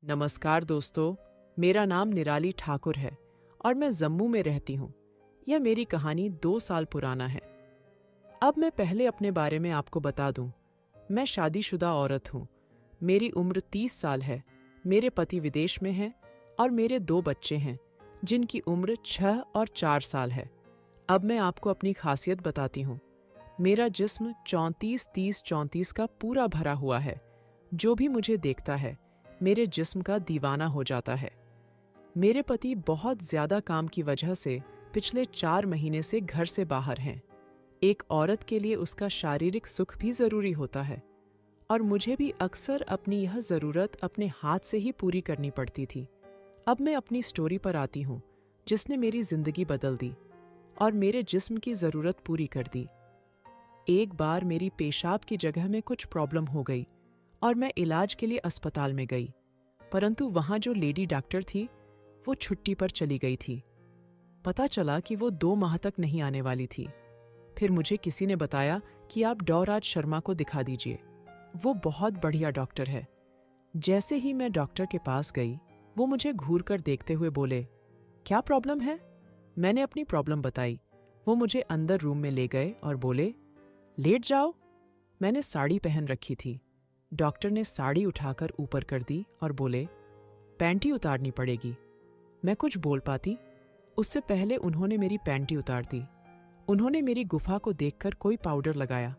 नमस्कार दोस्तों, मेरा नाम निराली ठाकुर है और मैं जम्मू में रहती हूँ। यह मेरी कहानी 2 साल पुराना है। अब मैं पहले अपने बारे में आपको बता दूं। मैं शादीशुदा औरत हूँ। मेरी उम्र 30 साल है। मेरे पति विदेश में हैं और मेरे 2 बच्चे हैं, जिनकी उम्र 6 और 4 साल है। अब मैं आपको अपनी खासियत बताती हूँ। मेरा जिस्म 34-30-34 का पूरा भरा हुआ है। जो भी मुझे देखता है मेरे जिस्म का दीवाना हो जाता है। मेरे पति बहुत ज्यादा काम की वजह से पिछले 4 महीने से घर से बाहर हैं। एक औरत के लिए उसका शारीरिक सुख भी जरूरी होता है और मुझे भी अक्सर अपनी यह जरूरत अपने हाथ से ही पूरी करनी पड़ती थी। अब मैं अपनी स्टोरी पर आती हूँ, जिसने मेरी जिंदगी बदल दी और मेरे जिस्म की जरूरत पूरी कर दी। एक बार मेरी पेशाब की जगह में कुछ प्रॉब्लम हो गई और मैं इलाज के लिए अस्पताल में गई, परंतु वहां जो लेडी डॉक्टर थी वो छुट्टी पर चली गई थी। पता चला कि वो 2 माह तक नहीं आने वाली थी। फिर मुझे किसी ने बताया कि आप डॉराज शर्मा को दिखा दीजिए, वो बहुत बढ़िया डॉक्टर है। जैसे ही मैं डॉक्टर के पास गई, वो मुझे घूर कर देखते हुए बोले, क्या प्रॉब्लम है? मैंने अपनी प्रॉब्लम बताई। वो मुझे अंदर रूम में ले गए और बोले, लेट जाओ। मैंने साड़ी पहन रखी थी। डॉक्टर ने साड़ी उठाकर ऊपर कर दी और बोले, पैंटी उतारनी पड़ेगी। मैं कुछ बोल पाती उससे पहले उन्होंने मेरी पैंटी उतार दी। उन्होंने मेरी गुफा को देखकर कोई पाउडर लगाया।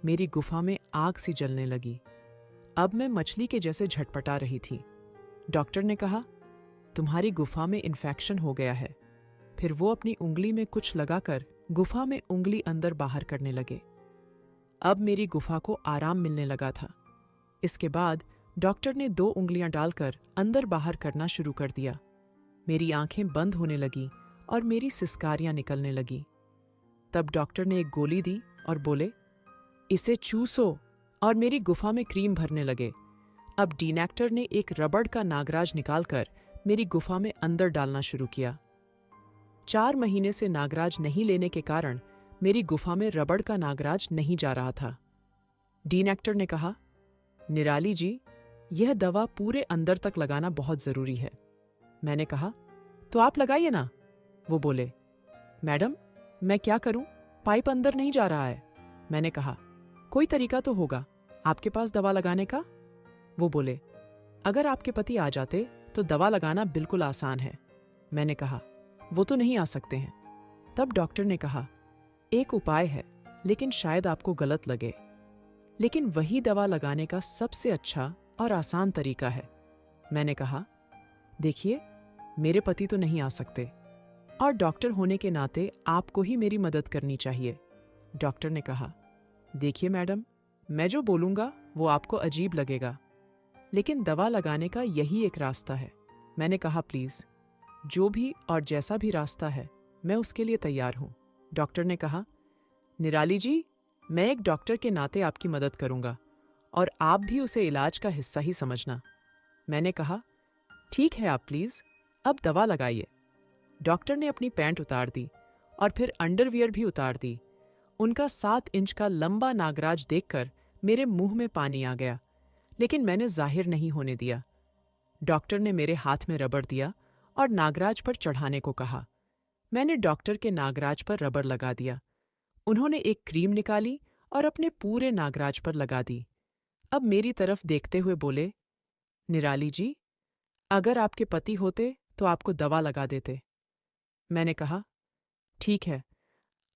मेरी गुफा में आग सी जलने लगी। अब मैं मछली के जैसे झटपटा रही थी। डॉक्टर ने कहा, तुम्हारी गुफा में इन्फेक्शन हो गया है। फिर वो अपनी उंगली में कुछ लगाकर गुफा में उंगली अंदर बाहर करने लगे। अब मेरी गुफा को आराम मिलने लगा था। इसके बाद डॉक्टर ने 2 उंगलियां डालकर अंदर बाहर करना शुरू कर दिया। मेरी आंखें बंद होने लगी और मेरी सिसकारियां निकलने लगी। तब डॉक्टर ने एक गोली दी और बोले, इसे चूसो, और मेरी गुफा में क्रीम भरने लगे। अब डीनेक्टर ने एक रबड़ का नागराज निकालकर मेरी गुफा में अंदर डालना शुरू किया। 4 महीने से नागराज नहीं लेने के कारण मेरी गुफा में रबड़ का नागराज नहीं जा रहा था। डीनेक्टर ने कहा, निराली जी, यह दवा पूरे अंदर तक लगाना बहुत जरूरी है। मैंने कहा, तो आप लगाइए ना। वो बोले, मैडम मैं क्या करूं, पाइप अंदर नहीं जा रहा है। मैंने कहा, कोई तरीका तो होगा आपके पास दवा लगाने का। वो बोले, अगर आपके पति आ जाते तो दवा लगाना बिल्कुल आसान है। मैंने कहा, वो तो नहीं आ सकते हैं। तब डॉक्टर ने कहा, एक उपाय है, लेकिन शायद आपको गलत लगे, लेकिन वही दवा लगाने का सबसे अच्छा और आसान तरीका है। मैंने कहा, देखिए मेरे पति तो नहीं आ सकते और डॉक्टर होने के नाते आपको ही मेरी मदद करनी चाहिए। डॉक्टर ने कहा, देखिए मैडम, मैं जो बोलूंगा वो आपको अजीब लगेगा, लेकिन दवा लगाने का यही एक रास्ता है। मैंने कहा, प्लीज जो भी और जैसा भी रास्ता है मैं उसके लिए तैयार हूं। डॉक्टर ने कहा, निराली जी, मैं एक डॉक्टर के नाते आपकी मदद करूंगा और आप भी उसे इलाज का हिस्सा ही समझना। मैंने कहा, ठीक है, आप प्लीज अब दवा लगाइए। डॉक्टर ने अपनी पैंट उतार दी और फिर अंडरवियर भी उतार दी। उनका 7 इंच का लंबा नागराज देखकर मेरे मुंह में पानी आ गया, लेकिन मैंने जाहिर नहीं होने दिया। डॉक्टर ने मेरे हाथ में रबड़ दिया और नागराज पर चढ़ाने को कहा। मैंने डॉक्टर के नागराज पर रबड़ लगा दिया। उन्होंने एक क्रीम निकाली और अपने पूरे नागराज पर लगा दी। अब मेरी तरफ देखते हुए बोले, निराली जी, अगर आपके पति होते तो आपको दवा लगा देते। मैंने कहा, ठीक है,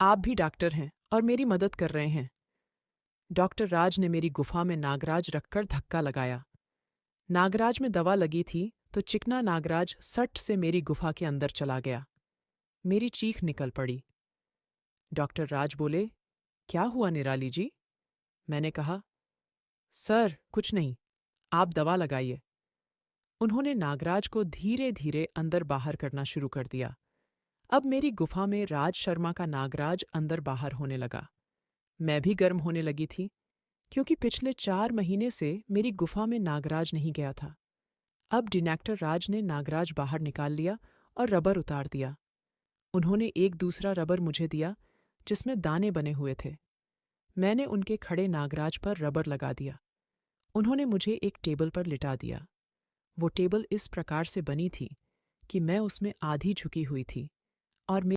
आप भी डॉक्टर हैं और मेरी मदद कर रहे हैं। डॉक्टर राज ने मेरी गुफा में नागराज रखकर धक्का लगाया। नागराज में दवा लगी थी तो चिकना नागराज सट से मेरी गुफा के अंदर चला गया। मेरी चीख निकल पड़ी। डॉक्टर राज बोले, क्या हुआ निराली जी? मैंने कहा, सर कुछ नहीं, आप दवा लगाइए। उन्होंने नागराज को धीरे धीरे अंदर बाहर करना शुरू कर दिया। अब मेरी गुफा में राज शर्मा का नागराज अंदर बाहर होने लगा। मैं भी गर्म होने लगी थी, क्योंकि पिछले 4 महीने से मेरी गुफा में नागराज नहीं गया था। अब डिनेक्टर राज ने नागराज बाहर निकाल लिया और रबर उतार दिया। उन्होंने एक दूसरा रबर मुझे दिया जिसमें दाने बने हुए थे। मैंने उनके खड़े नागराज पर रबर लगा दिया। उन्होंने मुझे एक टेबल पर लिटा दिया। वो टेबल इस प्रकार से बनी थी कि मैं उसमें आधी झुकी हुई थी और